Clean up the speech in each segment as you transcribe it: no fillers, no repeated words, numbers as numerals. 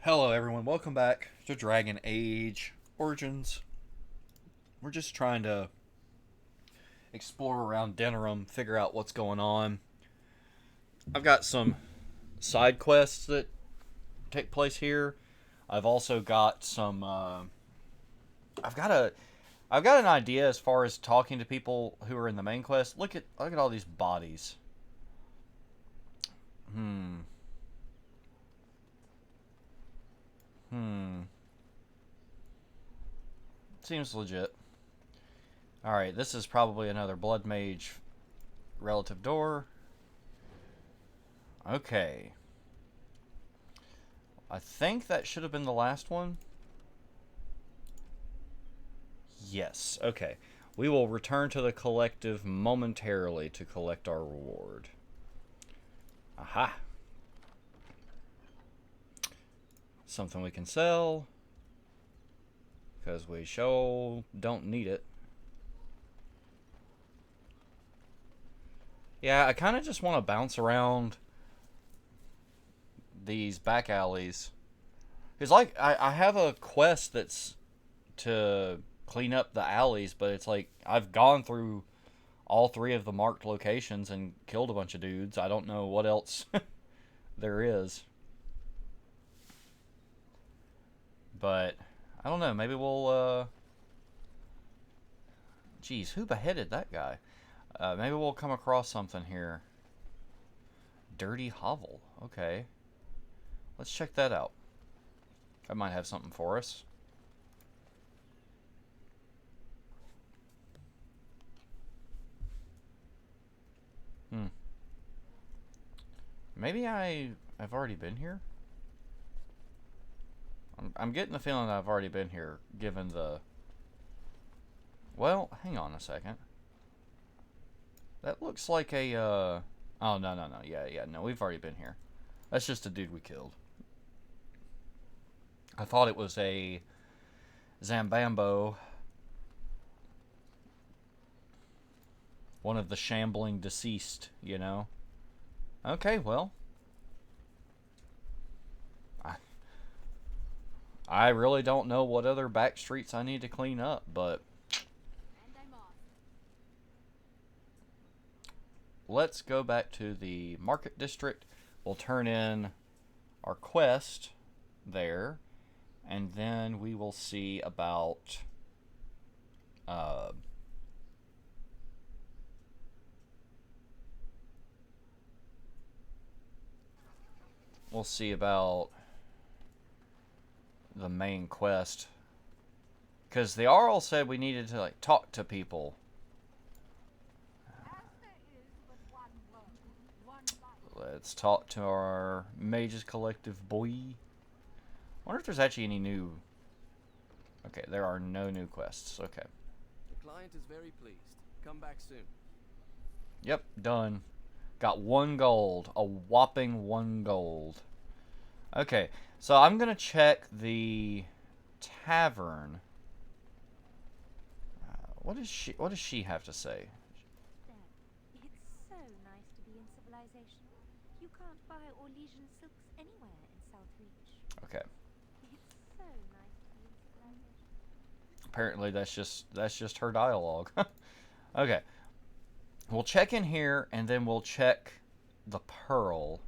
Hello, everyone. Welcome back to Dragon Age Origins. We're just trying to explore around Denerim, figure out what's going on. I've got some side quests that take place here. I've also got some. I've got a. I've got an idea as far as talking to people who are in the main quest. Look at all these bodies. Hmm. Hmm. Seems legit. All right. This is probably another blood mage relative door. Okay. I think that should have been the last one. Yes, okay. We will return to the collective momentarily to collect our reward. Aha. Something we can sell. Because we sure don't need it. Yeah, I kind of just want to bounce around these back alleys. It's like, I have a quest that's to clean up the alleys, but it's like, I've gone through all three of the marked locations and killed a bunch of dudes. I don't know what else there is. But I don't know. Maybe we'll. Geez, who beheaded that guy? Maybe we'll come across something here. Dirty hovel. Okay, let's check that out. That might have something for us. Hmm. Maybe I've already been here. I'm getting the feeling that I've already been here, given the. Well, hang on a second. That looks like a. Oh no. Yeah. No, we've already been here. That's just a dude we killed. I thought it was a Zambambo, one of the shambling deceased, you know? Okay, well, I, I really don't know what other back streets I need to clean up, but let's go back to the market district. We'll turn in our quest there, and then we will see about. Uh, we'll see about the main quest because the Arl said we needed to like talk to people. Let's talk to our Mages Collective boy. Wonder if there's actually any new. Okay, there are no new quests. Okay. The client is very pleased. Come back soon. Yep, done. Got 1 gold. A whopping 1 gold. Okay, so I'm gonna check the tavern. What does she have to say? There. It's so nice to be in civilization. You can't buy Orlesian silks anywhere in Southreach. Okay. It's so nice to be in civilization. Apparently that's just her dialogue. Okay. We'll check in here and then we'll check the pearl.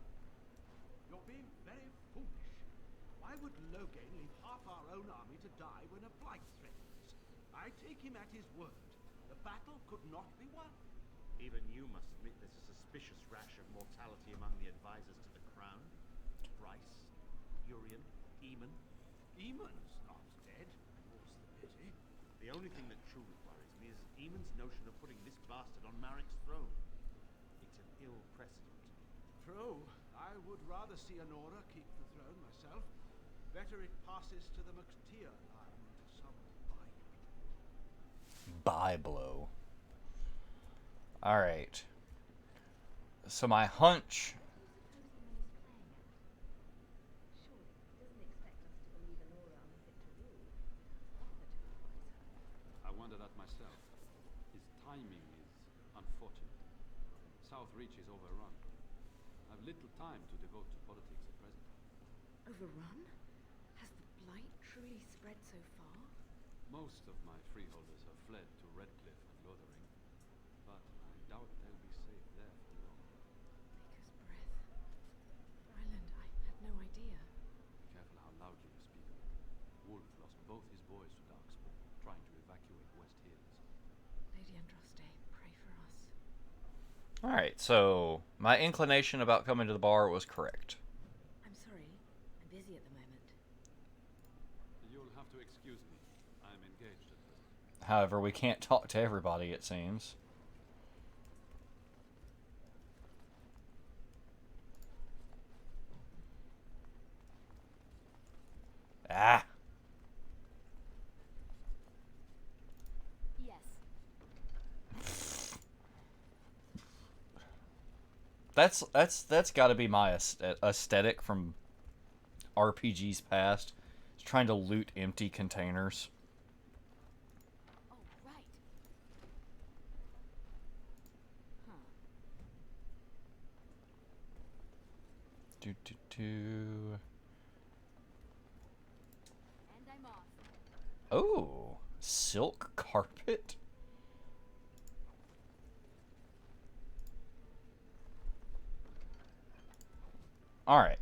You're being very foolish. Why would Loghain leave half our own army to die when a blight threatens? I take him at his word. The battle could not be won. Even you must admit there's a suspicious rash of mortality among the advisors to the crown. Bryce, Urian, Eamon. Eamon's not dead. More's the pity. The only thing that truly worries me is Eamon's notion of putting this bastard on Marik's throne. It's an ill precedent. True. I would rather see Honora keep the throne myself. Better it passes to the McTeer line than to some Byblow. Alright. So my hunch. I wonder that myself. His timing is unfortunate. Southreach is overrun. I've little time to devote to politics at present. Overrun? truly spread so far? Most of my freeholders have fled to Redcliffe and Lothering, but I doubt they'll be safe there for long. Maker's breath. Ryland, I had no idea. Be careful how loudly you speak of it. Wolf lost both his boys to Darkspawn, trying to evacuate West Hills. Lady Andraste, pray for us. Alright, so my inclination about coming to the bar was correct. I'm sorry. I'm busy at the moment. You'll have to excuse me. I'm engaged at present. However, we can't talk to everybody, it seems. Ah! Yes. That's got to be my aesthetic from RPGs past. It's trying to loot empty containers. Oh, right. Huh. Do do do. And I'm off. Oh, silk carpet. All right.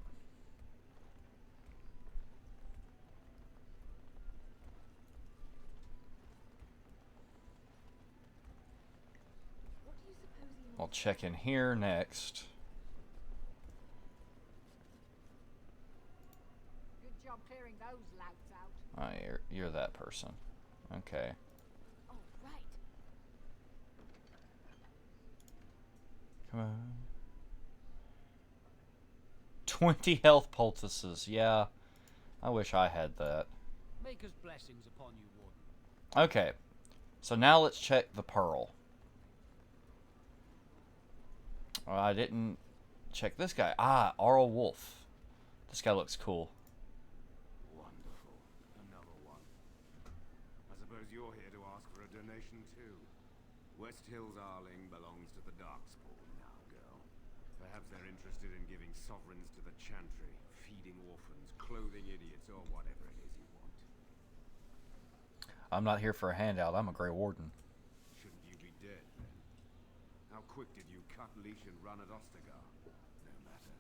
What do you suppose he I'll wants? check in here next. Good job clearing those louts out. Oh, you're that person. Okay. Oh, right. Come on. 20 health poultices. Yeah, I wish I had that. Maker's blessings upon you, Warden. Okay, so now let's check the pearl. I didn't check this guy. Ah, Arl Wolf. This guy looks cool. Wonderful. Another one. I suppose you're here to ask for a donation too. West Hills Arling belongs to the Darkspawn now, girl. Perhaps they're interested in giving sovereigns to the Chantry, feeding orphans, clothing idiots, or whatever it is you want. I'm not here for a handout. I'm a Grey Warden. Shouldn't you be dead, then? How quick did you cut leash and run at Ostagar? No matter.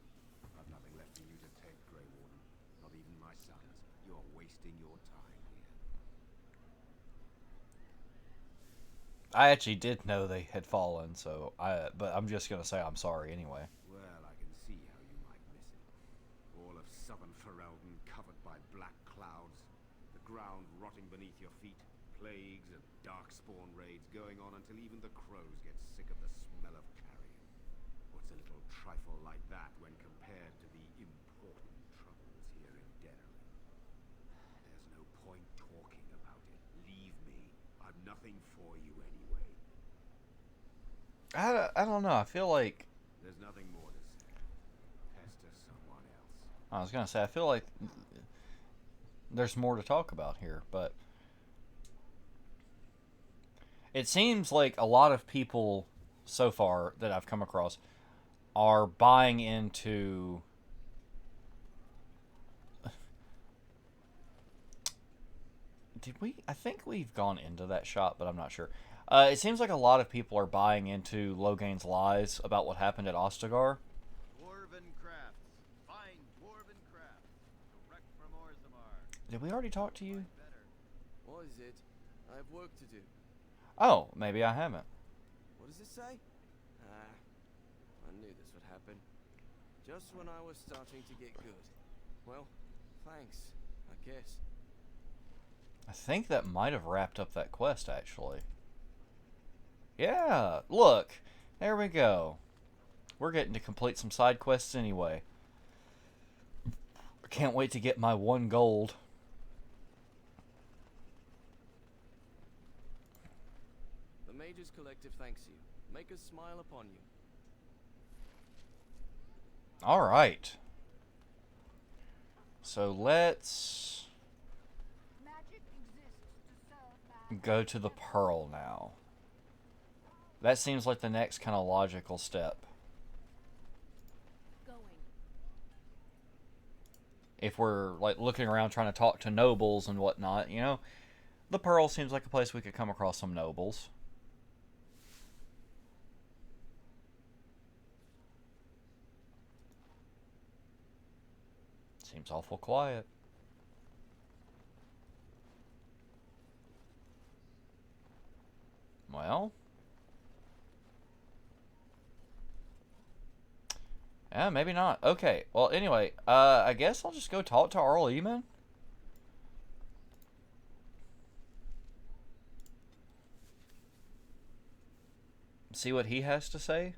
I've nothing left for you to take, Grey Warden. Not even my sons. You're wasting your time here. I actually did know they had fallen, but I'm just gonna say I'm sorry anyway. Well, I can see how you might miss it. All of southern Ferelden covered by black clouds, the ground rotting beneath your feet, plagues and darkspawn raids going on until even the crows get sick of the smell of carrion. What's a little trifle like that when compared to the important troubles here in Denerim? There's no point talking about it. Leave me. I've nothing for you anyway. I don't know. I feel like There's nothing more to say. Pester someone else. I was gonna say I feel like there's more to talk about here, but it seems like a lot of people so far that I've come across are buying into I think we've gone into that shop, but I'm not sure. It seems like a lot of people are buying into Logain's lies about what happened at Ostagar. Dwarven crafts. Fine dwarven crafts. Direct from Orzammar. Did we already talk to you? Better. What is it? I have work to do. Oh, maybe I haven't. What does it say? Ah, I knew this would happen. Just when I was starting to get good. Well, thanks, I guess. I think that might have wrapped up that quest, actually. Yeah, look. There we go. We're getting to complete some side quests anyway. I can't wait to get my 1 gold. The Mage's Collective thanks you. Make us smile upon you. Alright. So let's Magic exists to serve man. go to the Pearl now. That seems like the next kind of logical step. Going. if we're like looking around trying to talk to nobles and whatnot, you know, the Pearl seems like a place we could come across some nobles. Seems awful quiet. Well, yeah, maybe not. Okay. Well, anyway, I guess I'll just go talk to Arl Eamon. See what he has to say.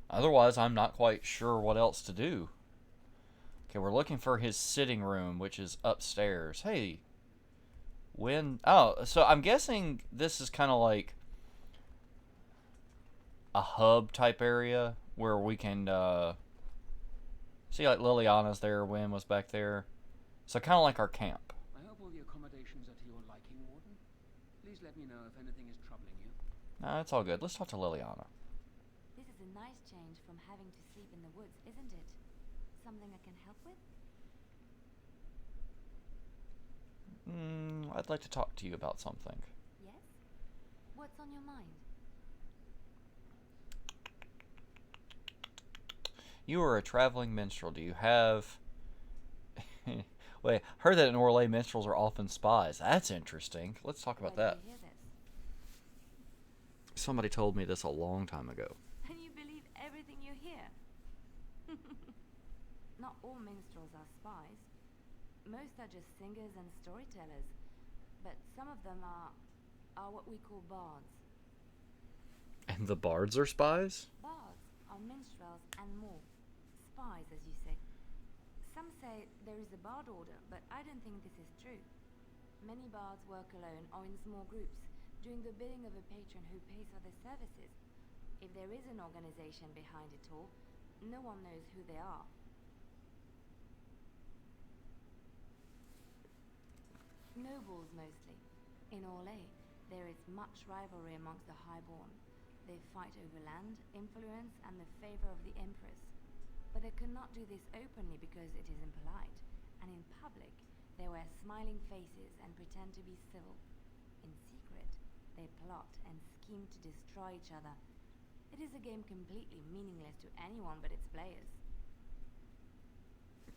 Otherwise, I'm not quite sure what else to do. Okay, we're looking for his sitting room, which is upstairs. Hey, when... Oh, so I'm guessing this is kind of like a hub type area where we can see, like, Liliana's there, Wynn was back there. So kind of like our camp. I hope all the accommodations are to your liking, Warden. Please let me know if anything is troubling you. Nah, it's all good. Let's talk to Liliana. This is a nice change from having to sleep in the woods, isn't it? Something I can help with? I'd like to talk to you about something. Yes? What's on your mind? You are a traveling minstrel. Do you have... Wait, heard that in Orlais minstrels are often spies. That's interesting. Let's talk about Where that. did you hear this? Somebody told me this a long time ago. And you believe everything you hear? Not all minstrels are spies. Most are just singers and storytellers. But some of them are what we call bards. And the bards are spies? Bards are minstrels and more. Spies, as you say. Some say there is a bard order, but I don't think this is true. Many bards work alone or in small groups, doing the bidding of a patron who pays for their services. If there is an organization behind it all, no one knows who they are. Nobles mostly. In Orlais, there is much rivalry amongst the highborn. They fight over land, influence, and the favor of the Empress. But they cannot do this openly because it is impolite, and in public, they wear smiling faces and pretend to be civil. In secret, they plot and scheme to destroy each other. It is a game completely meaningless to anyone but its players.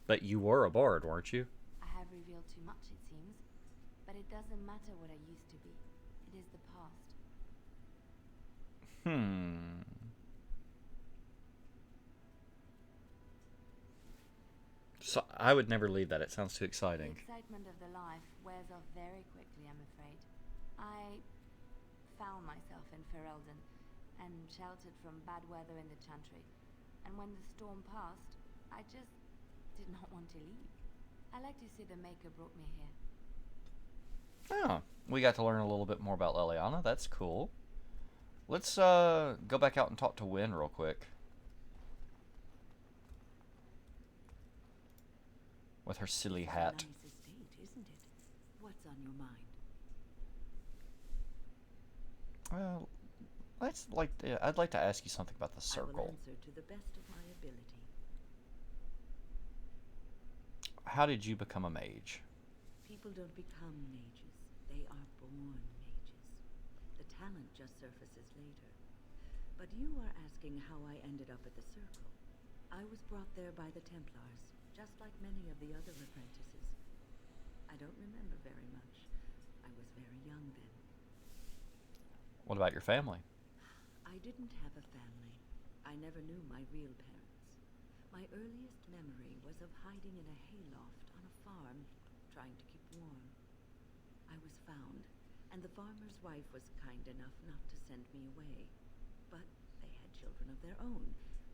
But you were a bard, weren't you? I have revealed too much, it seems. But it doesn't matter what I used to be. It is the past. So I would never leave that. It sounds too The exciting. excitement of the life wears off very quickly, I'm afraid. I found myself in Ferelden and sheltered from bad weather in the Chantry. And when the storm passed, I just did not want to leave. I like to say the Maker brought me here. Oh, we got to learn a little bit more about Liliana. That's cool. Let's go back out and talk to Wynn real quick. With her silly hat. Nice estate, isn't it? What's on your mind? Well, I'd like to ask you something about the I will circle. answer to the best of my ability. How did you become a mage? People don't become mages. They are born mages. The talent just surfaces later. But you are asking how I ended up at the circle. I was brought there by the Templars, just like many of the other apprentices. I don't remember very much. I was very young then. What about your family? I didn't have a family. I never knew my real parents. My earliest memory was of hiding in a hayloft on a farm, trying to keep warm. I was found, and the farmer's wife was kind enough not to send me away. But they had children of their own,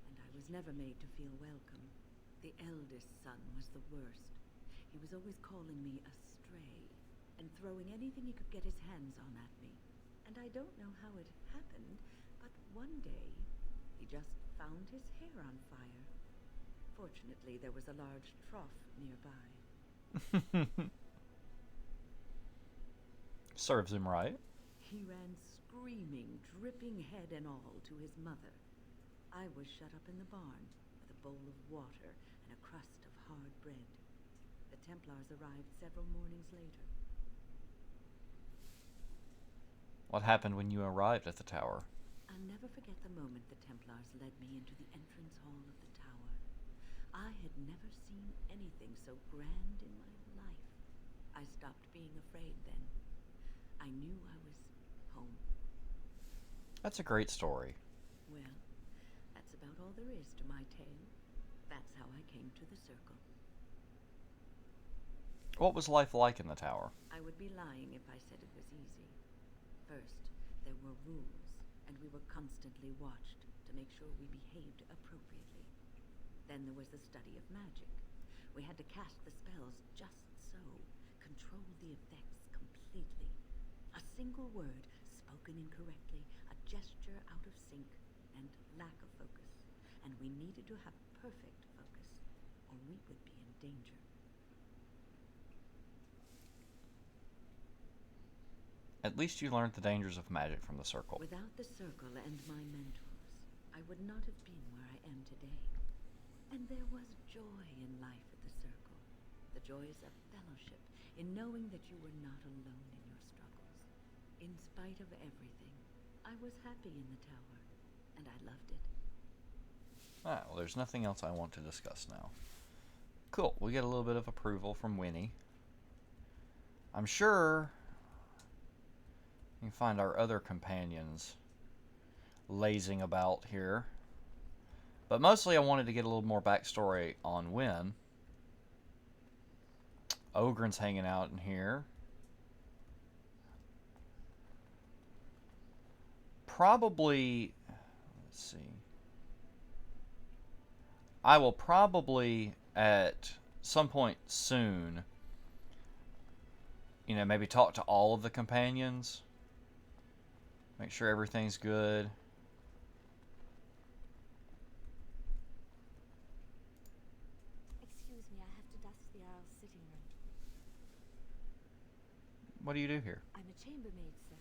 and I was never made to feel welcome. The eldest son was the worst. He was always calling me a stray, and throwing anything he could get his hands on at me. And I don't know how it happened, but one day, he just found his hair on fire. Fortunately, there was a large trough nearby. Serves him right. He ran screaming, dripping head and all, to his mother. I was shut up in the barn with a bowl of water and a crust of hard bread. The Templars arrived several mornings later. What happened when you arrived at the tower? I'll never forget the moment the Templars led me into the entrance hall of the tower. I had never seen anything so grand in my life. I stopped being afraid then. I knew I was home. That's a great story. Well, that's about all there is to my tale. That's how I came to the circle. What was life like in the tower? I would be lying if I said it was easy. First, there were rules, and we were constantly watched to make sure we behaved appropriately. Then there was the study of magic. We had to cast the spells just so, control the effects completely. A single word spoken incorrectly, a gesture out of sync, and lack of focus. And we needed to have perfect focus, or we would be in danger. At least you learned the dangers of magic from the circle. Without the circle and my mentors, I would not have been where I am today. And there was joy in life at the circle. The joys of fellowship, in knowing that you were not alone in your struggles. In spite of everything, I was happy in the tower, and I loved it. Ah, well, there's nothing else I want to discuss now. Cool, we get a little bit of approval from Winnie. I'm sure you can find our other companions lazing about here. But mostly I wanted to get a little more backstory on Wynn. Ogren's hanging out in here. Probably, let's see. I will probably at some point soon, maybe talk to all of the companions. Make sure everything's good. Excuse me, I have to dust the Earl's sitting room. What do you do here? I'm a chambermaid, sir.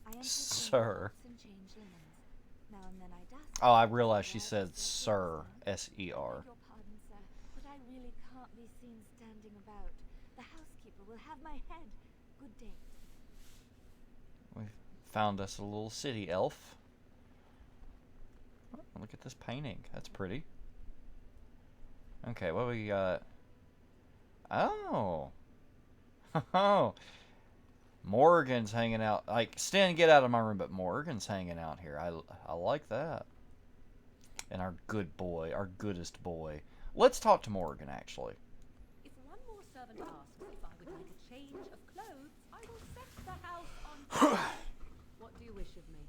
I enter Sir. and change linens. Now and then I dust. Oh, I realized she said Sir, S-E-R. Beg your pardon, sir, but I really can't be seen standing about. The housekeeper will have my head. Good day. We found us a little city elf. Oh, look at this painting. That's pretty. Okay, what we got? Oh. Oh. Morgan's hanging out. Like, Stan, get out of my room, but Morgan's hanging out here. I like that. And our good boy, our goodest boy. Let's talk to Morgan, actually. If one more servant asks if I would like a change of clothes, I will set the house on fire. What do you wish of me?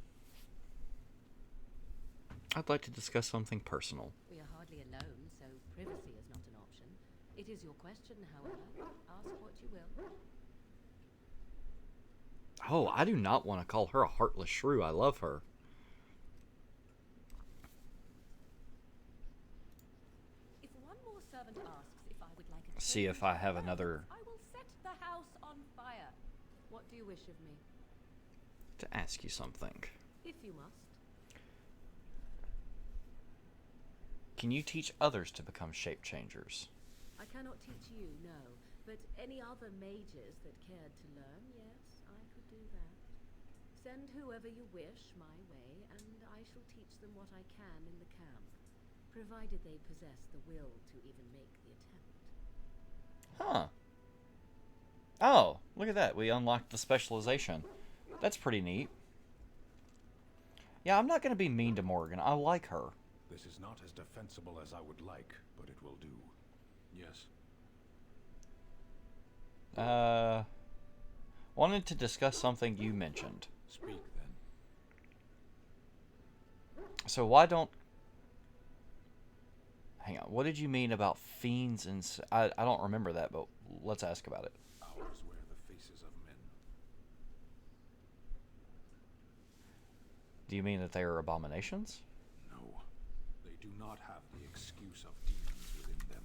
I'd like to discuss something personal. We are hardly alone, so privacy is not an option. It is your question, however. Ask what you will. Oh, I do not want to call her a heartless shrew. I love her. If one more servant asks if I would like a See if I have another I will set the house on fire. What do you wish of me? to ask you something. If you must. Can you teach others to become shape changers? I cannot teach you, no. But any other mages that cared to learn, yes, I could do that. Send whoever you wish my way, and I shall teach them what I can in the camp, provided they possess the will to even make the attempt. Huh. Oh, look at that. We unlocked the specialization. That's pretty neat. Yeah, I'm not going to be mean to Morgan. I like her. This is not as defensible as I would like, but it will do. Yes. Wanted to discuss something you mentioned. Speak then. So why don't... Hang on. What did you mean about fiends and... I don't remember that, but let's ask about it. Ours wear the faces of men. Do you mean that they are abominations? No. They do not have the excuse of demons within them.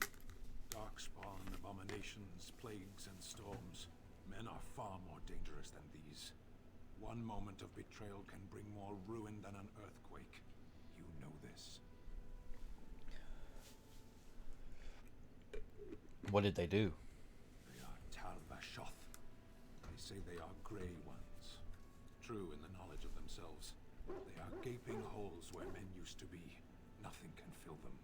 Darkspawn, abominations, plagues, and storms. Men are far more dangerous than these. One moment of betrayal can bring more ruin than an earthquake. You know this. What did they do? They are Talvashoth. They say they are grey ones, true in the knowledge of themselves. They are gaping holes where men used to be. Nothing can fill them.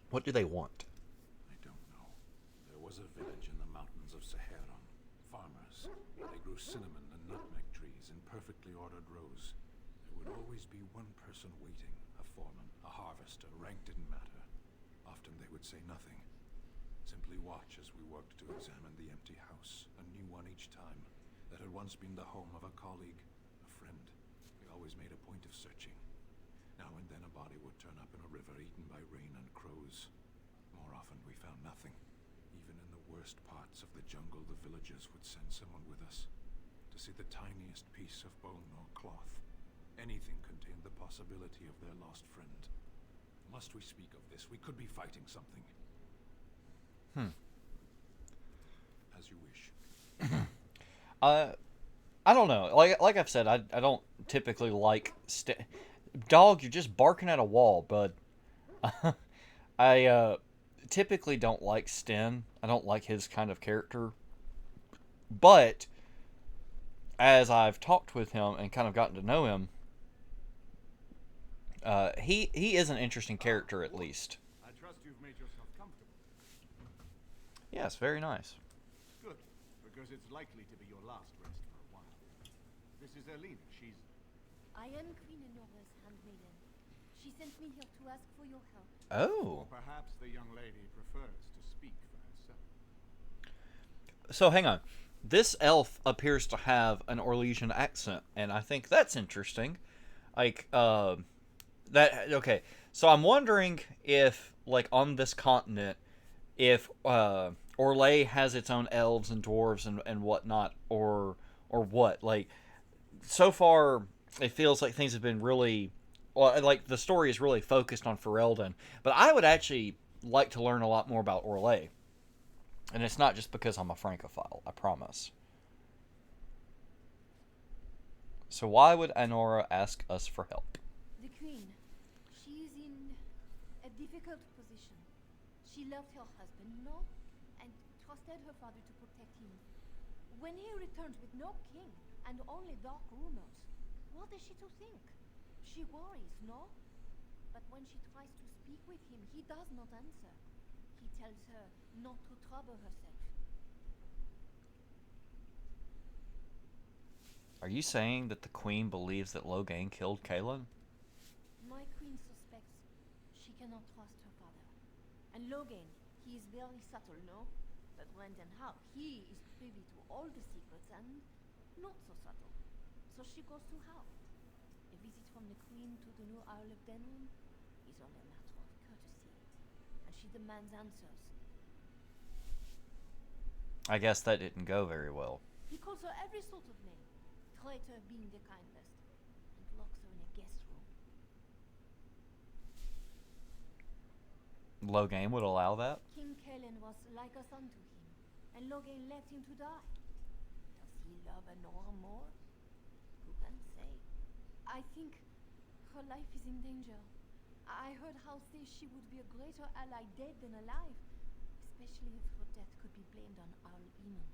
What do they want? I don't know. There was a village in the mountains of Saharan. Farmers. They grew cinnamon and nutmeg trees in perfectly ordered rows. There would always be one person waiting. A foreman, a harvester. Rank didn't matter. Often they would say nothing. Simply watch as we worked to examine the empty house. A new one each time. That had once been the home of a colleague, a friend. We always made a point of searching. Now and then a body would turn up in a river eaten by rain and crows. More often we found nothing. Even in the worst parts of the jungle, the villagers would send someone with us to see the tiniest piece of bone or cloth. Anything contained the possibility of their lost friend. Must we speak of this? We could be fighting something. As you wish. I don't know. Like I've said, I don't typically like dog. You're just barking at a wall, bud. I typically don't like Sten. I don't like his kind of character. But as I've talked with him and kind of gotten to know him, he is an interesting character at least. I trust you've made yourself comfortable. Yes, very nice. Good, because it's likely to be your last rest for a while. This is Elena. She's... I am Queen Enora's handmaiden. She sent me here to ask for your help. Oh. Or perhaps the young lady prefers to speak for herself. So hang on. This elf appears to have an Orlesian accent, and I think that's interesting. Like, okay. So I'm wondering if, like, on this continent, if Orlais has its own elves and dwarves and whatnot, or what. Like, so far, it feels like things have been really, well, like, the story is really focused on Ferelden. But I would actually like to learn a lot more about Orlais. And it's not just because I'm a Francophile, I promise. So why would Anora ask us for help? The Queen, she is in a difficult position. She loved her husband, no? And trusted her father to protect him. When he returns with no king and only dark rumors, what is she to think? She worries, no? But when she tries to speak with him, he does not answer. He tells her not to trouble herself. Are you saying that the Queen believes that Loghain killed Kaelin? My queen suspects she cannot trust her father. And Loghain, he is very subtle, no? But Brendan Howe, he is privy to all the secrets and not so subtle. So she goes to Howe. A visit from the Queen to the new Isle of Denham is only a matter of courtesy. And she demands answers. I guess that didn't go very well. He calls her every sort of name, traitor being the kindest, and locks her in a guest room. Loghain would allow that? King Kaelin was like a son to him, and Loghain left him to die. Does he love Anora more? Who can say? I think her life is in danger. I heard Hal say she would be a greater ally dead than alive, especially if her death could be blamed on Arl Eamon.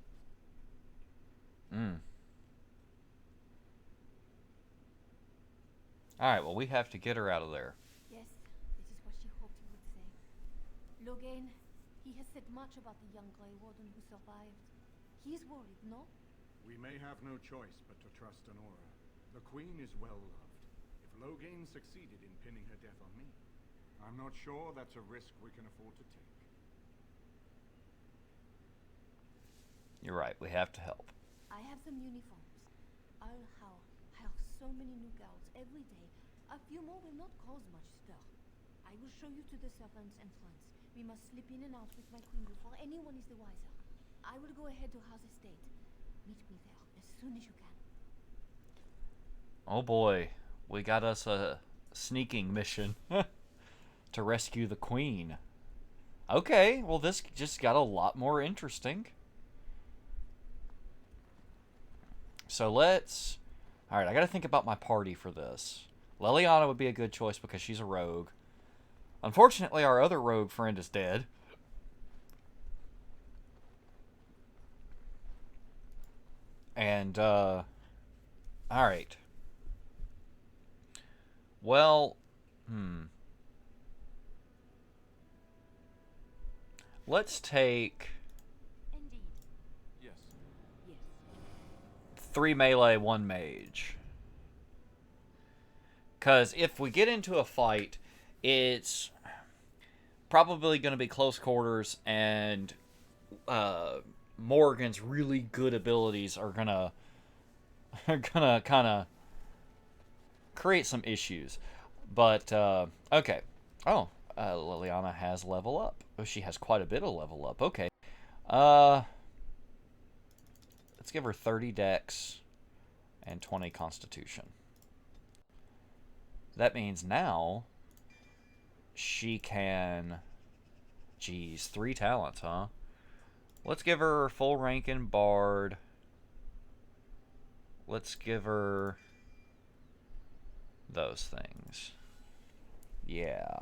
Alright, well, we have to get her out of there. Yes, this is what she hoped he would say. Loghain, he has said much about the young Grey Warden who survived. He's worried, no? We may have no choice but to trust Anora. The Queen is well loved. If Loghain succeeded in pinning her death on me, I'm not sure that's a risk we can afford to take. You're right, we have to help. I have some uniforms. I'll hire so many new guards every day. A few more will not cause much stir. I will show you to the servants' entrance. We must slip in and out with my queen before anyone is the wiser. I will go ahead to House Estate. Meet me there as soon as you can. Oh boy, we got us a sneaking mission to rescue the Queen. Okay, well this just got a lot more interesting. So let's... Alright, I gotta think about my party for this. Leliana would be a good choice because she's a rogue. Unfortunately, our other rogue friend is dead. And, alright. Well, let's take... Indeed. Yes. Yes. 3 melee, 1 mage. Because if we get into a fight, it's probably going to be close quarters, and Morgan's really good abilities are gonna kind of create some issues. But okay. Oh, Liliana has level up. Oh, she has quite a bit of level up. Okay. Let's give her 30 dex and 20 constitution. That means now she can... Geez, 3 talents, huh? Let's give her full rank in Bard. Let's give her those things. Yeah.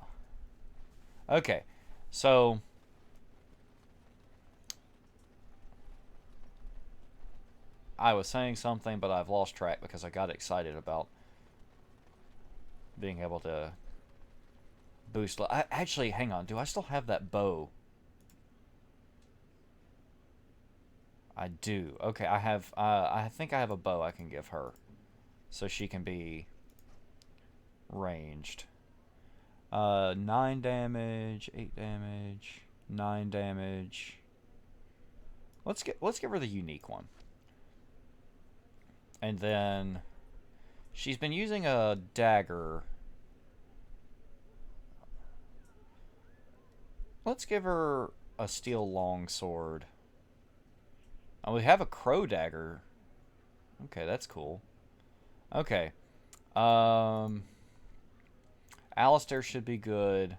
Okay, so... I was saying something, but I've lost track because I got excited about being able to boost... Actually, hang on. Do I still have that bow? I do. Okay, I have... I think I have a bow I can give her. So she can be ranged. 9 damage, 8 damage, 9 damage. Let's give her the unique one. And then she's been using a dagger. Let's give her a steel longsword. Oh, we have a crow dagger. Okay, that's cool. Okay. Alistair should be good.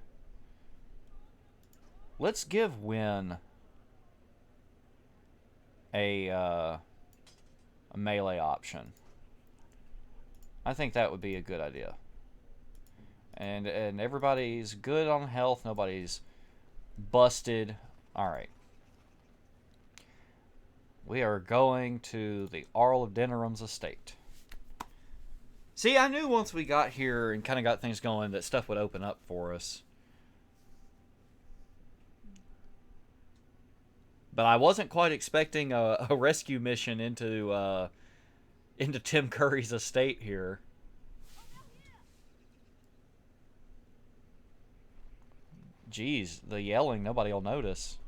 Let's give Wynn a melee option. I think that would be a good idea. And everybody's good on health. Nobody's busted. Alright. We are going to the Earl of Denram's estate. See, I knew once we got here and kind of got things going that stuff would open up for us. But I wasn't quite expecting a rescue mission into Tim Curry's estate here. Jeez, the yelling, nobody will notice.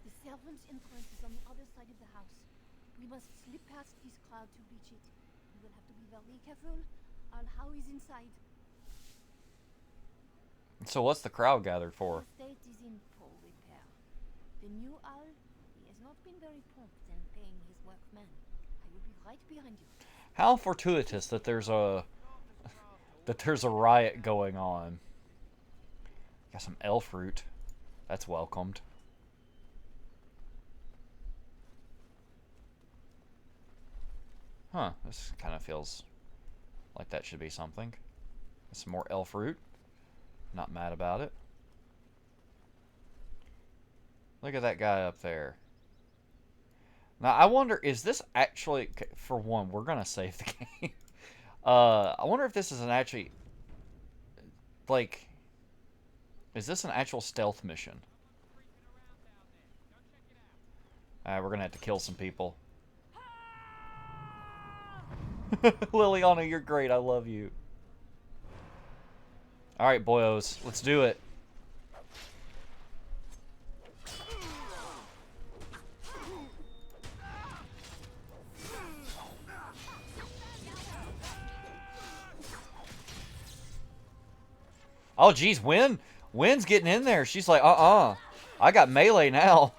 The servant's entrance is on the other side of the house. We must slip past this crowd to reach it. We will have to be very careful. Our How is inside. So what's the crowd gathered for? The estate is in poor repair. The new owl, he has not been very prompt in paying his workmen. I will be right behind you. How fortuitous that there's a riot going on. Got some elf root. That's welcomed. Huh, this kind of feels like that should be something. Some more elf root. Not mad about it. Look at that guy up there. Now, I wonder, is this actually... For one, we're going to save the game. I wonder if this is an actually... Like... Is this an actual stealth mission? We're going to have to kill some people. Liliana, you're great. I love you. Alright, boyos. Let's do it. Oh, geez, Wynn's getting in there. She's like, I got melee now.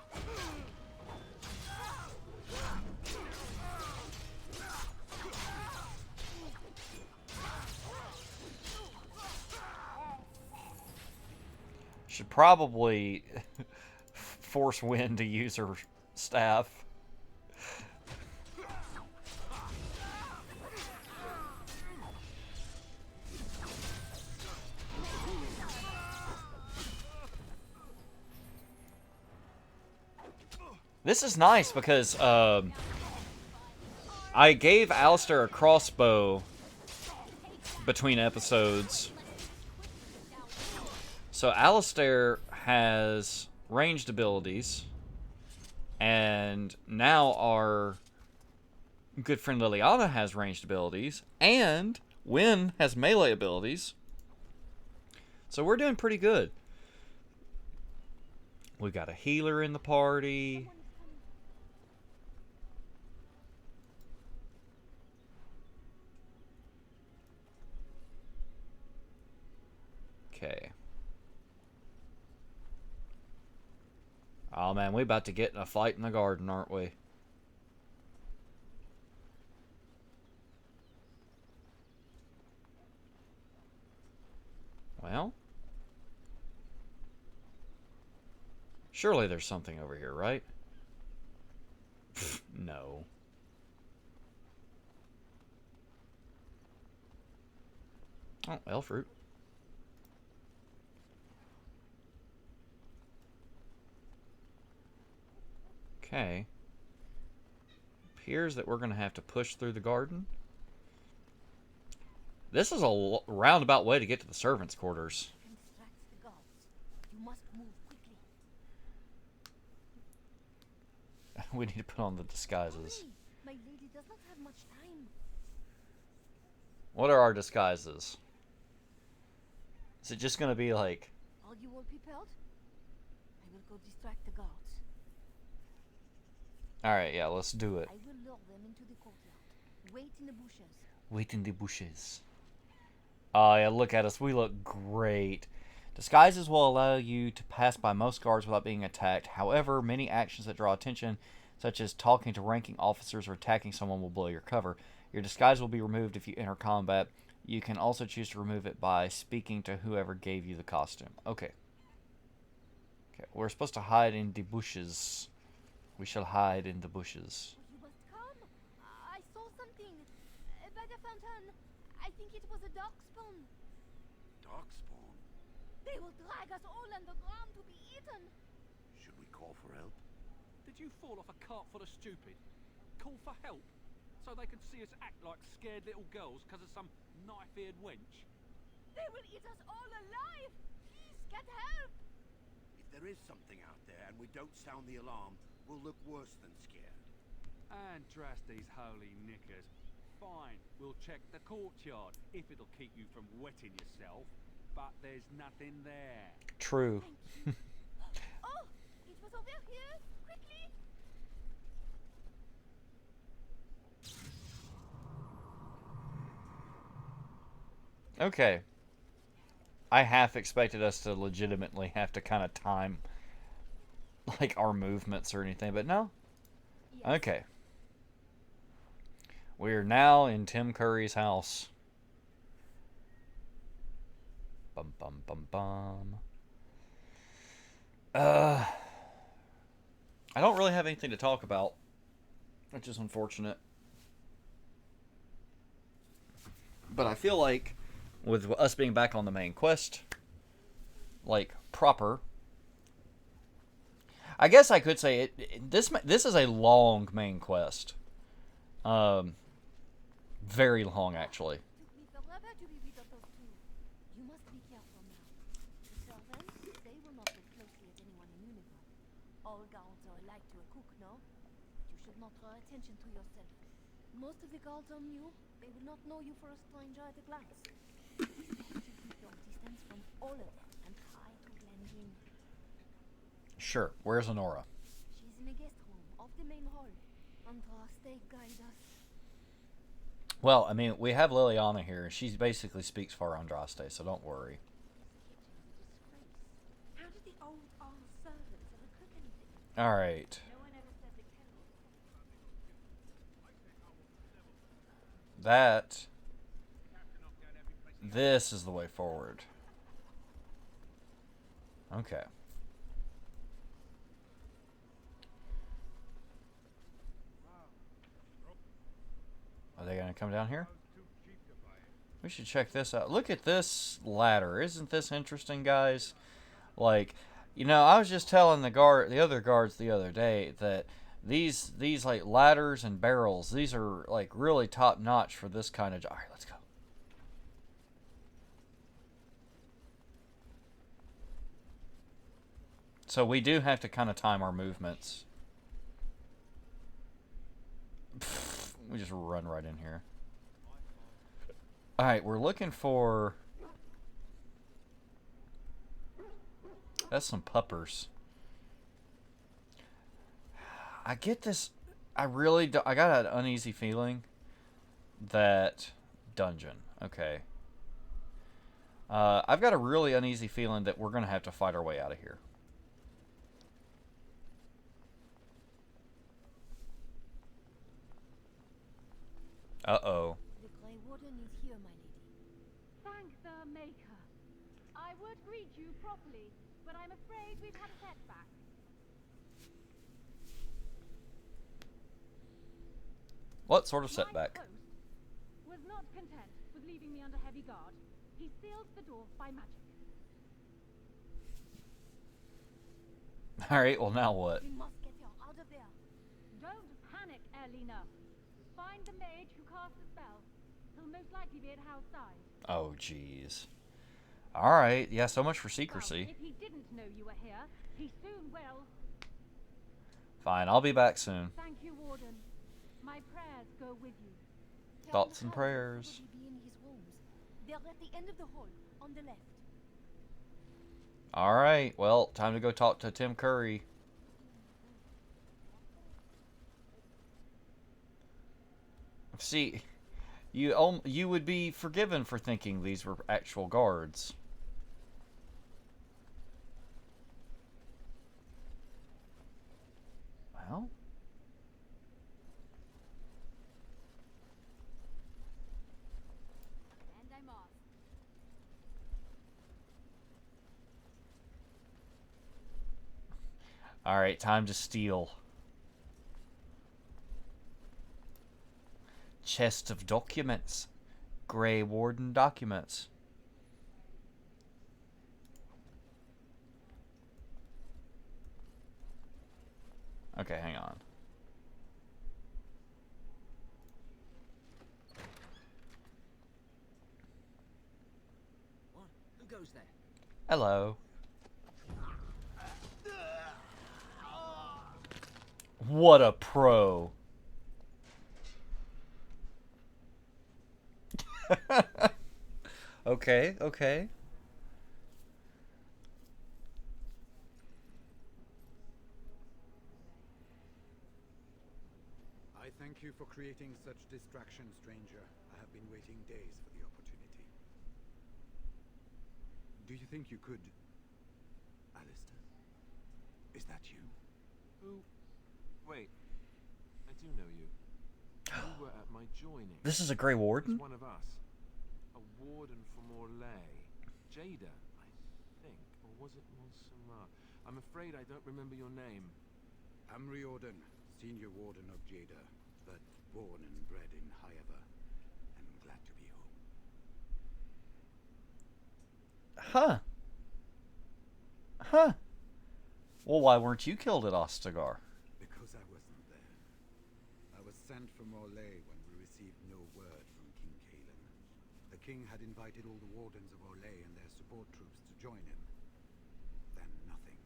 Should probably force Wynn to use her staff. This is nice because I gave Alistair a crossbow between episodes. So Alistair has ranged abilities. And now our good friend Liliana has ranged abilities. And Wynn has melee abilities. So we're doing pretty good. We got a healer in the party. Okay. Oh man, we about to get in a fight in the garden, aren't we? Well, surely there's something over here, right? No. Oh, elf fruit. Okay. Appears that we're going to have to push through the garden. This is a roundabout way to get to the servants' quarters. You must move quickly. We need to put on the disguises. My lady does not have much time. What are our disguises? Is it just going to be like... Are you all prepared? I will go distract the guards. Alright, yeah, let's do it. I will lure them into the courtyard. Wait in the bushes. Wait in the bushes. Oh, yeah, look at us. We look great. Disguises will allow you to pass by most guards without being attacked. However, many actions that draw attention, such as talking to ranking officers or attacking someone, will blow your cover. Your disguise will be removed if you enter combat. You can also choose to remove it by speaking to whoever gave you the costume. Okay. Okay, we're supposed to hide in the bushes. We shall hide in the bushes. You must come. I saw something. By the fountain. I think it was a darkspawn. Darkspawn? They will drag us all underground to be eaten. Should we call for help? Did you fall off a cart full of stupid? Call for help? So they can see us act like scared little girls because of some knife-eared wench? They will eat us all alive. Please get help. If there is something out there and we don't sound the alarm, we'll look worse than scared. And trust these holy knickers. Fine, we'll check the courtyard if it'll keep you from wetting yourself. But there's nothing there. True. Oh, it was over here. Quickly. Okay. I half expected us to legitimately have to kind of time like our movements or anything, but no. Okay. We're now in Tim Curry's house. Bum bum bum bum. I don't really have anything to talk about, which is unfortunate. But I feel like with us being back on the main quest, like proper, I guess I could say this is a long main quest. Very long actually. Took me forever to be rid of those two. You must be careful now. The servants, they will not look closely at anyone in uniform. All guards are alike to a cook, no? But you should not draw attention to yourself. Most of the guards are new. They will not know you for a stranger at a glance. You should keep your distance from all of them and try to blend in. Sure. Where's Honora? She's in the guest room off the main hall. Andraste, guide us. Well, I mean, we have Liliana here, and she basically speaks for Andraste, so don't worry. How did the old servants ever cook anything? All right. No one ever said the kettle. This is the way forward. Okay. Are they going to come down here? We should check this out. Look at this ladder. Isn't this interesting, guys? Like, You know, I was just telling the other guards the other day that these like ladders and barrels, these are like really top notch for this kind of. All right, let's go. So we do have to kind of time our movements. We just run right in here. All right, we're looking for. That's some puppers. I get this. I really do, I got an uneasy feeling that dungeon. Okay. I've got a really uneasy feeling that we're gonna have to fight our way out of here. Uh-oh. The Grey Warden is here, my lady. Thank the Maker. I would greet you properly, but I'm afraid we've had a setback. What sort of setback? My host was not content with leaving me under heavy guard. He sealed the door by magic. Alright, well now what? We must get her out of there. Don't panic, Erlina. Find the mage who cast the spell. He'll most likely be at Hal's side. Oh, jeez. Alright, yeah, so much for secrecy. Well, if he didn't know you were here, he soon will. Fine, I'll be back soon. Thank you, Warden. My prayers go with you. Thoughts and prayers. Be in his rooms. They're at the end of the hall, on the left. Alright, well, time to go talk to Tim Curry. See, you would be forgiven for thinking these were actual guards. Well... And I'm off. Alright, time to steal. Chest of documents. Grey Warden documents. Okay, hang on. What? Who goes there? Hello. What a pro. Okay, okay. I thank you for creating such distraction, stranger. I have been waiting days for the opportunity. Do you think you could... Alistair? Is that you? Who? Wait. I do know you. You were at my joining. This is a Grey Warden? He's one of us. A warden from Orlais. Jada, I think. Or was it Montserrat? I'm afraid I don't remember your name. I'm Riordan, senior warden of Jada, but born and bred in Highever. I'm glad to be home. Huh. Huh. Well, why weren't you killed at Ostagar? Because I wasn't there. I was sent from Orlais when we received no word from King Cailan. The king had invited all the wardens of Orlais and their support troops to join him. Then nothing.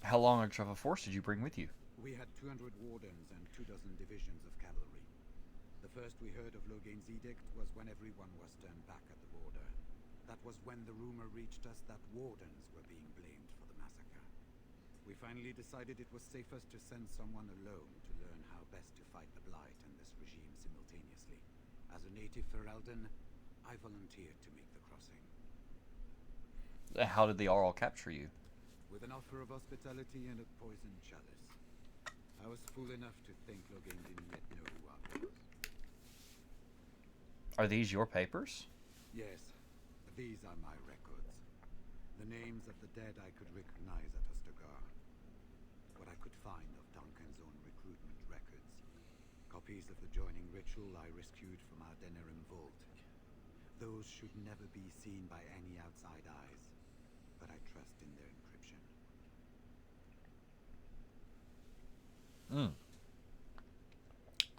How large of a force did you bring with you? We had 200 wardens and 24 divisions of cavalry. The first we heard of Logain's edict was when everyone was turned back at the border. That was when the rumor reached us that wardens were being blamed for the massacre. We finally decided it was safest to send someone alone to learn how best to fight the Blight and this regime simultaneously. As a native Ferelden, I volunteered to make the crossing. How did the Arl capture you? With an offer of hospitality and a poisoned chalice. I was fool enough to think Logain didn't yet know who I was. Are these your papers? Yes, these are my records. The names of the dead I could recognize at Ostagar. What I could find of Duncan's own recruitment records. Copies of the joining ritual I rescued from our Denerim vault. Those should never be seen by any outside eyes. that I trust in their encryption.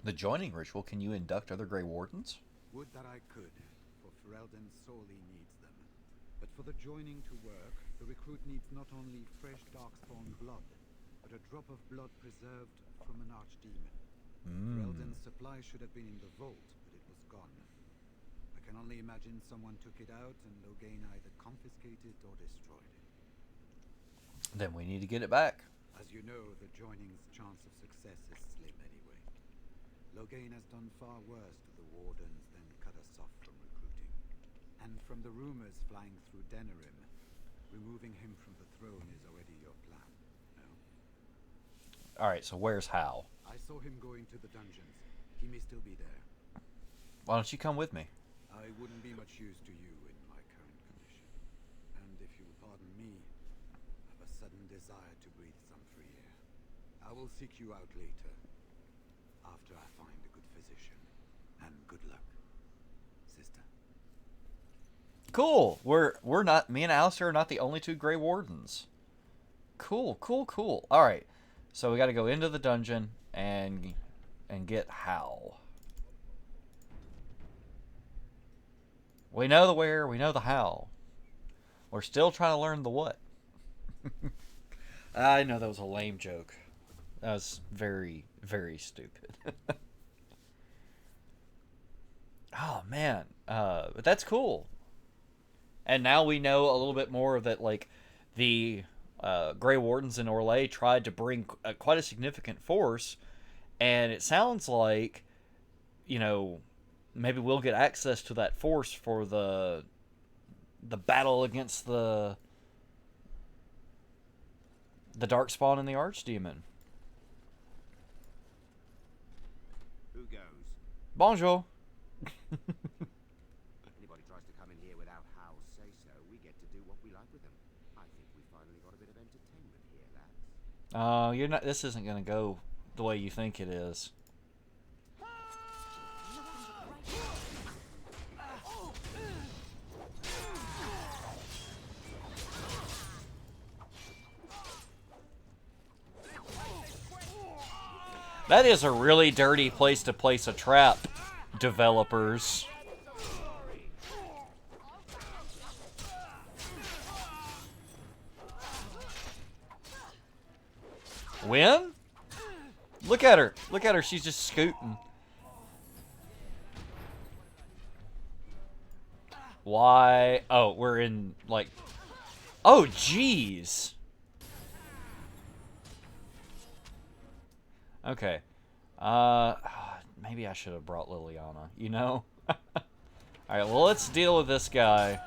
The joining ritual, can you induct other Grey Wardens? Would that I could, for Ferelden sorely needs them. But for the joining to work, the recruit needs not only fresh Darkspawn blood, but a drop of blood preserved from an archdemon. Ferelden's supply should have been in the vault, but it was gone. I can only imagine someone took it out and Loghain either confiscated or destroyed it. Then we need to get it back. As you know, the joining's chance of success is slim anyway. Loghain has done far worse to the Wardens than cut us off from recruiting. And from the rumors flying through Denerim, removing him from the throne is already your plan, no? Alright, so where's Hal? I saw him go into the dungeons. He may still be there. Why don't you come with me? I wouldn't be much use to you in my current condition. And if you'll pardon me, I have a sudden desire to breathe some free air. I will seek you out later, after I find a good physician. And good luck, sister. Cool. We're not, me and Alistair are not the only two Grey Wardens. Cool, cool, cool. Alright. So we gotta go into the dungeon and get Hal. We know the where, we know the how. We're still trying to learn the what. I know that was a lame joke. That was very, very stupid. Oh, man. But that's cool. And now we know a little bit more of that, like, the Grey Wardens in Orlais tried to bring quite a significant force, and it sounds like, you know, maybe we'll get access to that force for the battle against the Darkspawn and the Archdemon. Who goes? Bonjour. Anybody tries to come in here without Hal's say-so, we get to do what we like with them. I think we finally got a bit of entertainment here, lads. You're not. This isn't gonna go the way you think it is. That is a really dirty place to place a trap, developers. Win? Look at her. Look at her. She's just scooting. Why? Oh, we're in, like... Oh, jeez. Okay. Maybe I should have brought Liliana, you know? Alright, well, let's deal with this guy.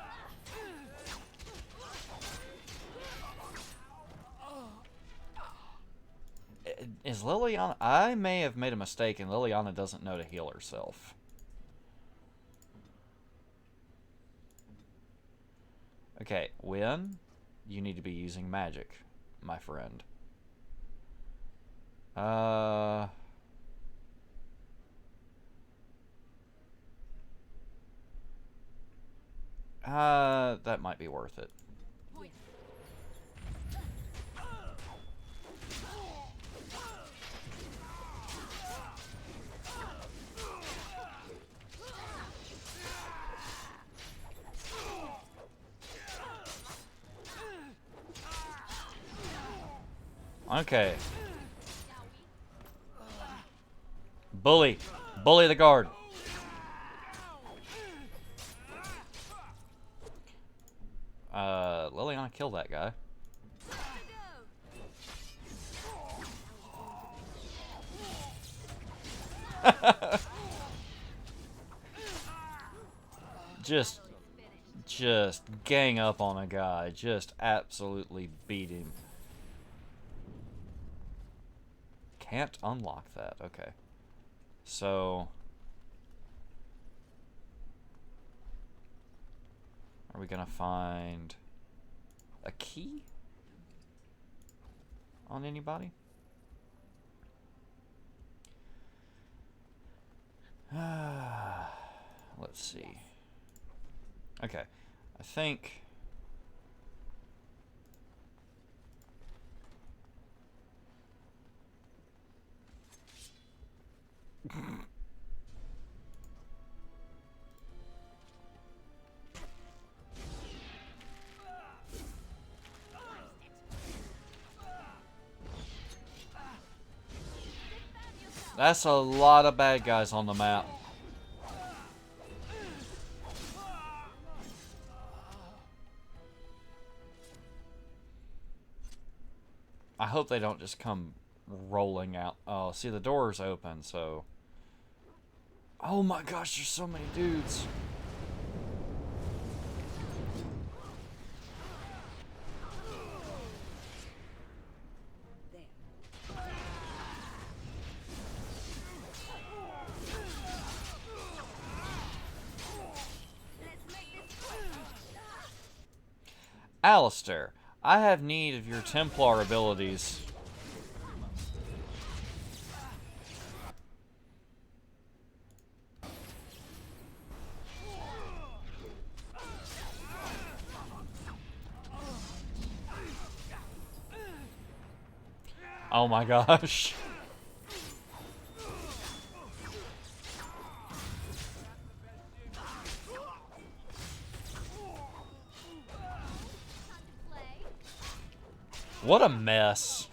Is Liliana... I may have made a mistake and Liliana doesn't know to heal herself. Okay, Wynn, you need to be using magic, my friend. That might be worth it. Okay. Bully. Bully the guard. Liliana, kill that guy. Just gang up on a guy. Just absolutely beat him. Can't unlock that. Okay. So... are we gonna find a key on anybody? Let's see. Okay. I think That's a lot of bad guys on the map. I hope they don't just come rolling out. Oh, see, the door's open, so... Oh my gosh, there's so many dudes. Alistair, I have need of your Templar abilities. Oh my gosh. What a mess.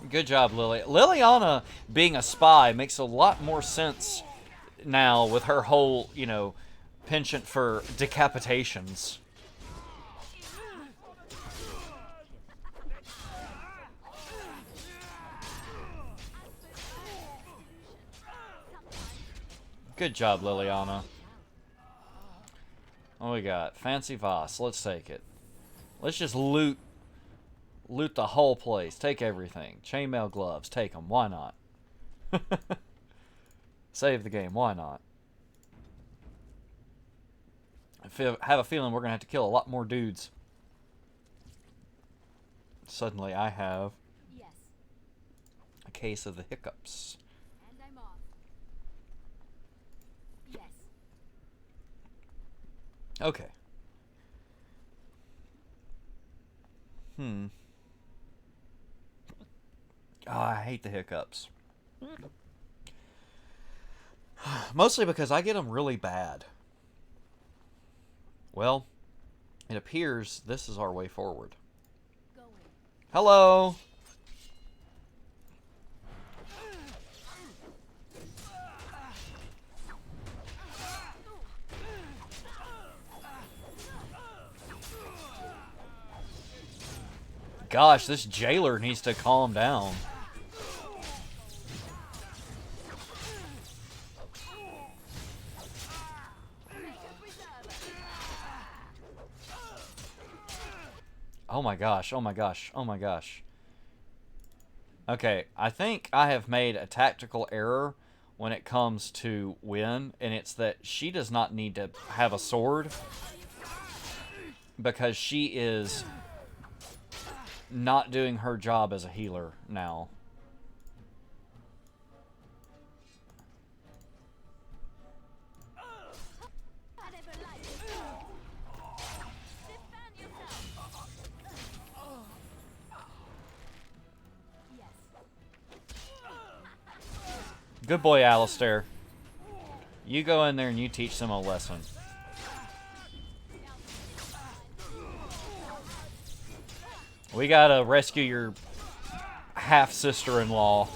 Good job, Lily. Liliana being a spy makes a lot more sense now with her whole, you know, penchant for decapitations. Good job, Liliana. What we got? Fancy Voss. Let's take it. Let's just loot the whole place. Take everything. Chainmail gloves. Take them. Why not? Save the game. Why not? I have a feeling we're going to have to kill a lot more dudes. Suddenly I have a case of the hiccups. And I'm off. Yes. Okay. Oh, I hate the hiccups. Mostly because I get them really bad. Well, it appears this is our way forward. Hello! Gosh, this jailer needs to calm down. Oh my gosh, oh my gosh, oh my gosh. Okay, I think I have made a tactical error when it comes to Wynn, and it's that she does not need to have a sword because she is not doing her job as a healer now. Good boy, Alistair. You go in there and you teach them a lesson. We gotta rescue your half-sister-in-law.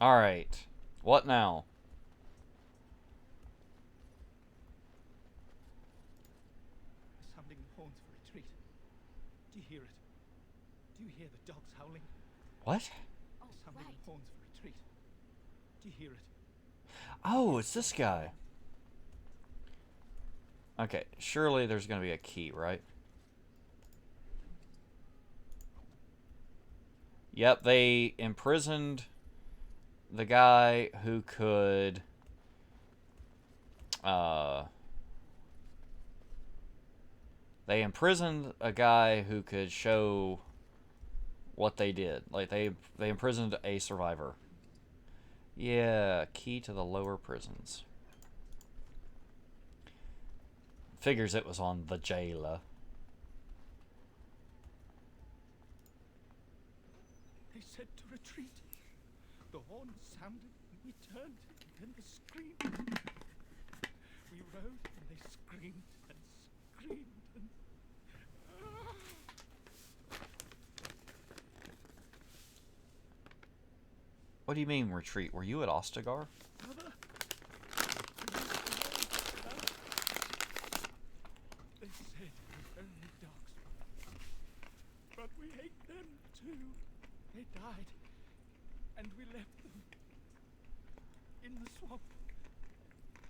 Alright. What now? Sounding horns for retreat. Do you hear it? Do you hear the dogs howling? What? Sounding horns for retreat. Do you hear it? Oh, it's this guy. Okay, surely there's gonna be a key, right? Yep, they imprisoned the guy who could... They imprisoned a guy who could show what they did. Like they imprisoned a survivor. Yeah, key to the lower prisons. Figures it was on the jailer. They said to retreat. The horn sounded and we turned, and then the scream. We rode and they screamed and screamed and... What do you mean retreat? Were you at Ostagar? Mother, they said it was only darkspawn, but we hate them too. They died, and we left them in the swamp.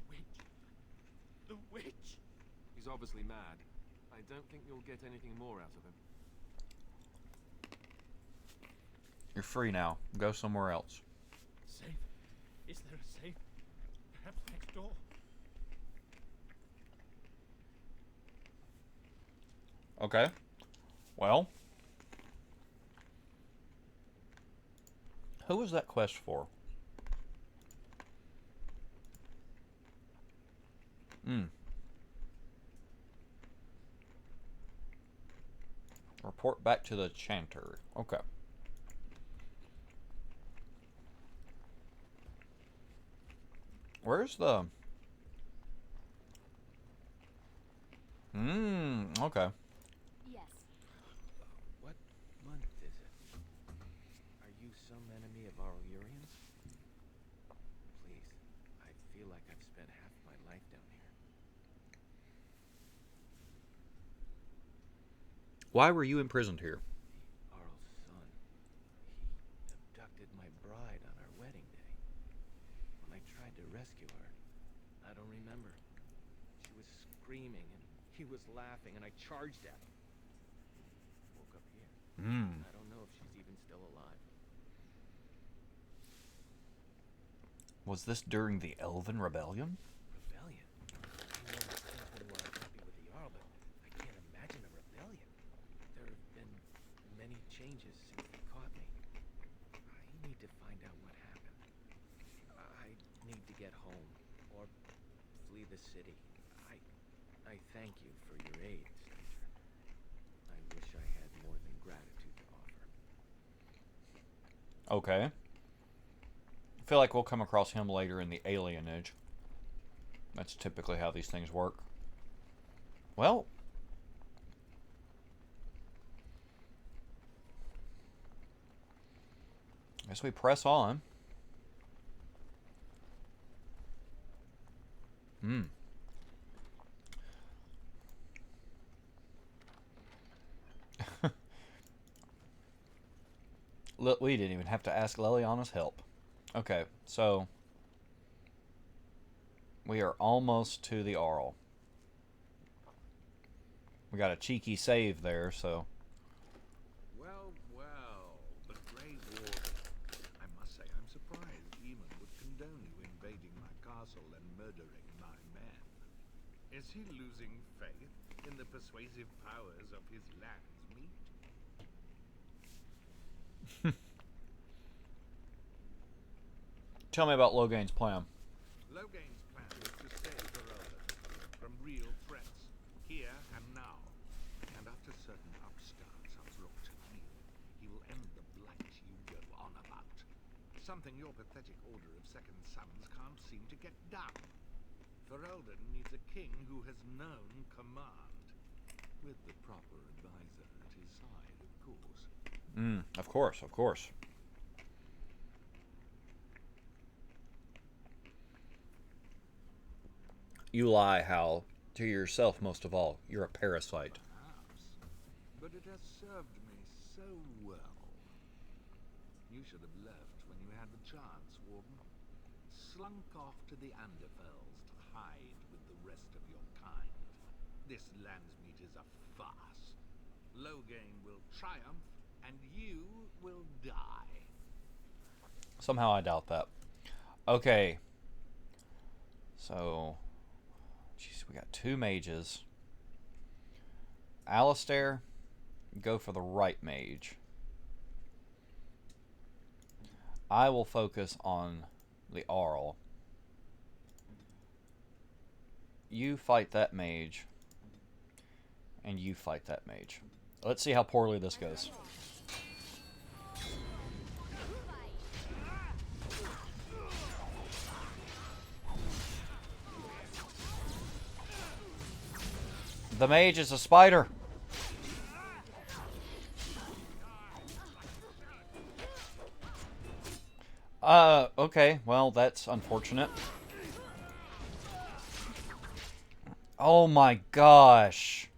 Witch, the witch. He's obviously mad. I don't think you'll get anything more out of him. You're free now. Go somewhere else. Safe? Is there a safe? Perhaps next door. Okay. Well. Who was that quest for? Report back to the chanter. Okay. Where's the... okay. Yes. What month is it? Are you some enemy of our Urians? Please, I feel like I've spent half my life down here. Why were you imprisoned here? Arl's son. He abducted my bride on our wedding day. When I tried to rescue her, I don't remember. She was screaming and he was laughing and I charged at him. Woke up here. I don't know if she's even still alive. Was this during the Elven Rebellion? Rebellion? I know my kinsmen were unhappy with the Jarl, but I can't imagine a rebellion. There have been many changes since they caught me. I need to find out what happened. I need to get home, or flee the city. I thank you for your aid, stranger. I wish I had more than gratitude to offer. Okay. I feel like we'll come across him later in the alienage. That's typically how these things work. Well. Guess we press on. We didn't even have to ask Leliana's help. Okay, so we are almost to the Arl. We got a cheeky save there, so... Well, well, the Grey Warden. I must say I'm surprised Eamon would condone you invading my castle and murdering my men. Is he losing faith in the persuasive powers of his land's meat? Tell me about Loghain's plan. Loghain's plan is to save Ferelden from real threats, here and now. And after certain upstarts are brought to heel, he will end the blight you go on about. Something your pathetic order of second sons can't seem to get done. Ferelden needs a king who has known command, with the proper advisor at his side, of course. Of course, of course. You lie, Hal, to yourself most of all. You're a parasite. Perhaps, but it has served me so well. You should have left when you had the chance, Warden. Slunk off to the Anderfells to hide with the rest of your kind. This Landsmeet is a farce. Loghain will triumph, and you will die. Somehow I doubt that. Okay. So... Jeez, we got 2 mages. Alistair, go for the right mage. I will focus on the Arl. You fight that mage. And you fight that mage. Let's see how poorly this goes. The mage is a spider. Okay. Well, that's unfortunate. Oh my gosh.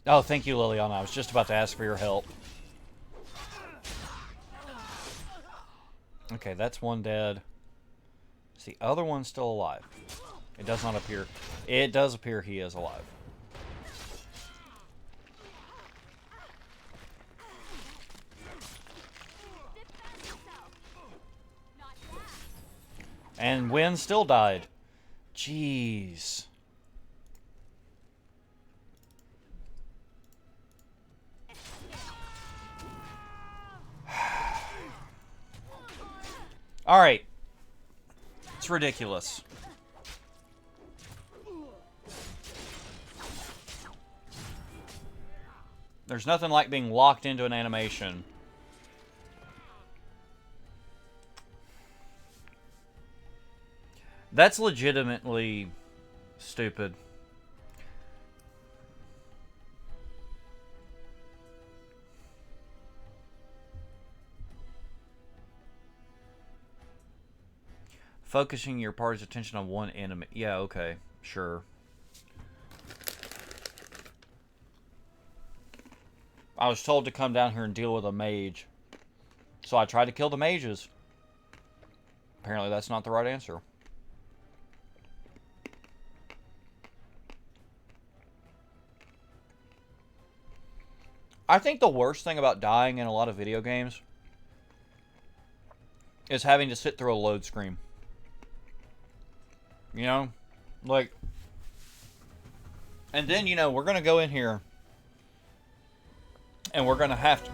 Oh, thank you, Liliana. I was just about to ask for your help. Okay, that's one dead. Is the other one still alive? It does not appear. It does appear he is alive. And Wynn still died. Jeez. Alright. It's ridiculous. There's nothing like being locked into an animation. That's legitimately stupid. Focusing your party's attention on one enemy. Yeah, okay. Sure. I was told to come down here and deal with a mage. So I tried to kill the mages. Apparently that's not the right answer. I think the worst thing about dying in a lot of video games is having to sit through a load screen. You know? Like... And then, you know, we're going to go in here and we're going to have to...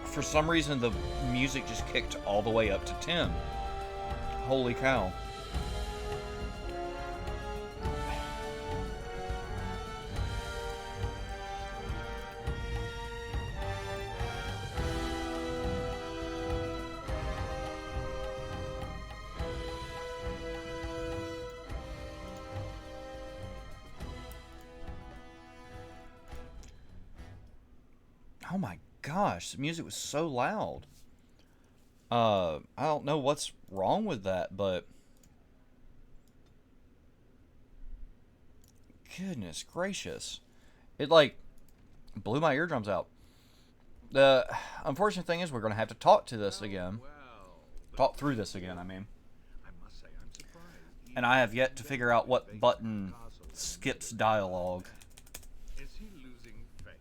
For some reason, the music just kicked all the way up to 10. Holy cow. Oh my gosh, the music was so loud. I don't know what's wrong with that, but... Goodness gracious. It, like, blew my eardrums out. The unfortunate thing is we're going to have to talk to this again. Talk through this again, I mean. And I have yet to figure out what button skips dialogue. Is he losing faith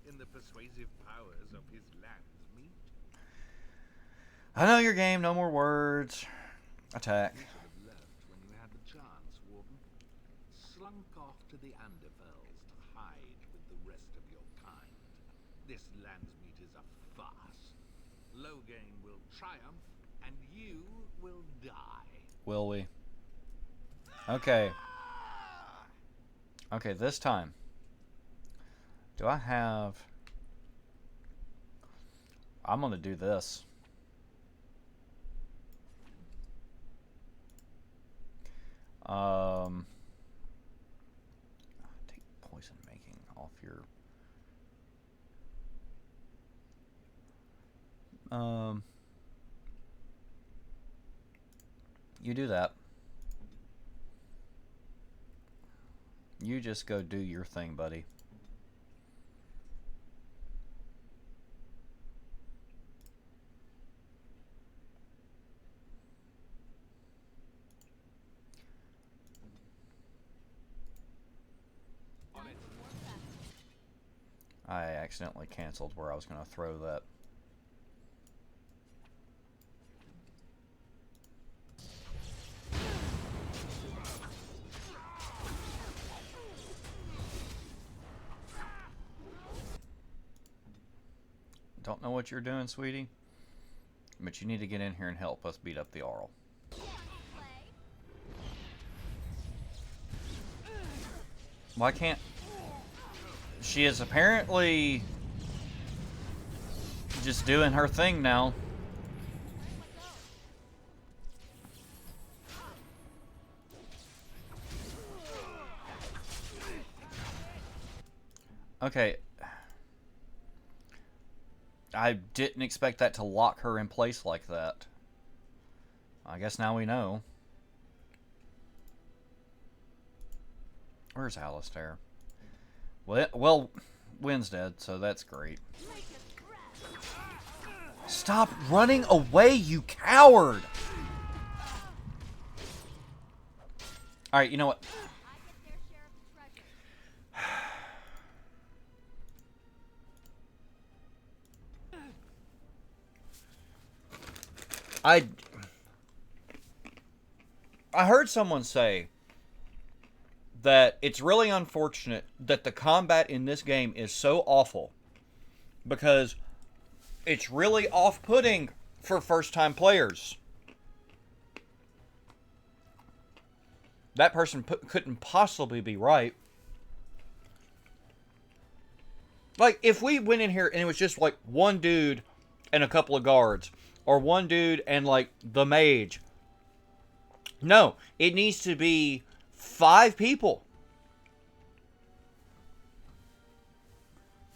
in the persuasive powers of his land's meat? I know your game, no more words. Attack. You should have left when you had the chance, Warden. Slunk off to the Anderfells to hide with the rest of your kind. This land's meat is a farce. Loghain will triumph, and you will die. Will we? Okay. Okay, this time. Do I have... I'm gonna do this. Take poison making off your... You do that. You just go do your thing, buddy. I accidentally canceled where I was going to throw that. Don't know what you're doing, sweetie, but you need to get in here and help us beat up the Arl. Why can't... She is apparently just doing her thing now. Okay. I didn't expect that to lock her in place like that. I guess now we know. Where's Alistair? Well, Wynn's dead, so that's great. Stop running away, you coward! Alright, you know what? I heard someone say that it's really unfortunate that the combat in this game is so awful because it's really off-putting for first-time players. That person couldn't possibly be right. Like, if we went in here and it was just like one dude and a couple of guards, or one dude and like the mage. No, it needs to be 5 people.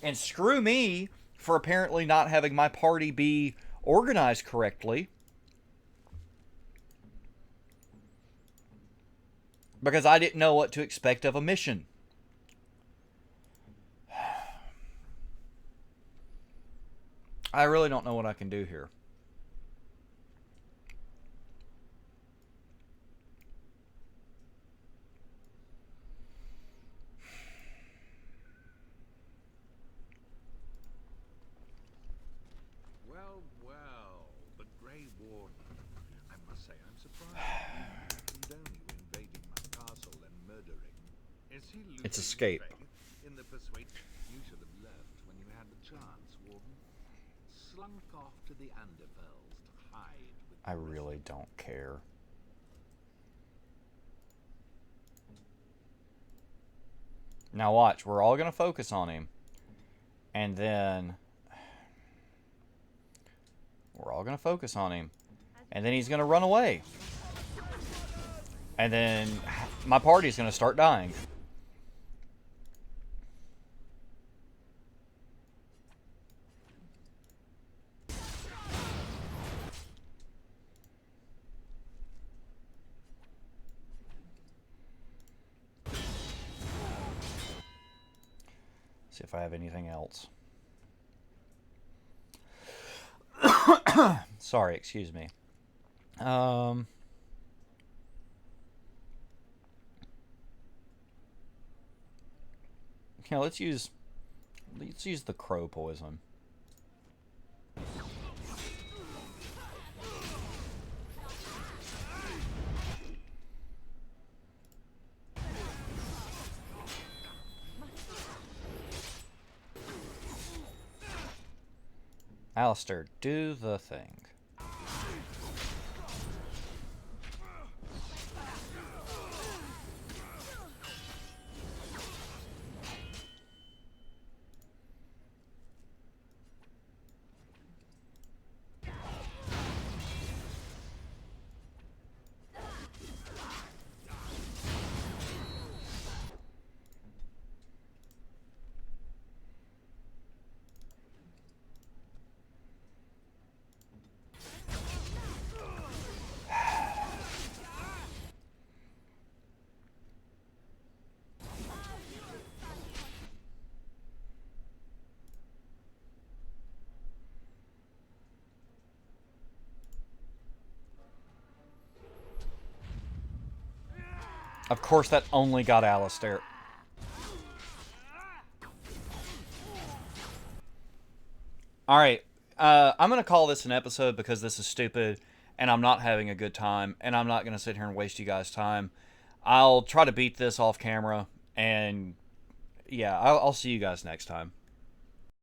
And screw me for apparently not having my party be organized correctly. Because I didn't know what to expect of a mission. I really don't know what I can do here. Well, well, the Grey Warden. I must say, I'm surprised he didn't condone you invading my castle and murdering. Is he losing It's escape. faith in the persuasion? You should have left when you had the chance, Warden. Slunk off to the Anderfells to hide with I really don't care. Now watch, we're all going to focus on him. And then... We're all going to focus on him. And then he's going to run away. And then my party's going to start dying. See if I have anything else. Sorry, excuse me. Yeah, let's use the crow poison. Alistair, do the thing. Of course, that only got Alistair. All right. I'm going to call this an episode because this is stupid and I'm not having a good time and I'm not going to sit here and waste you guys' time. I'll try to beat this off camera and yeah, I'll see you guys next time.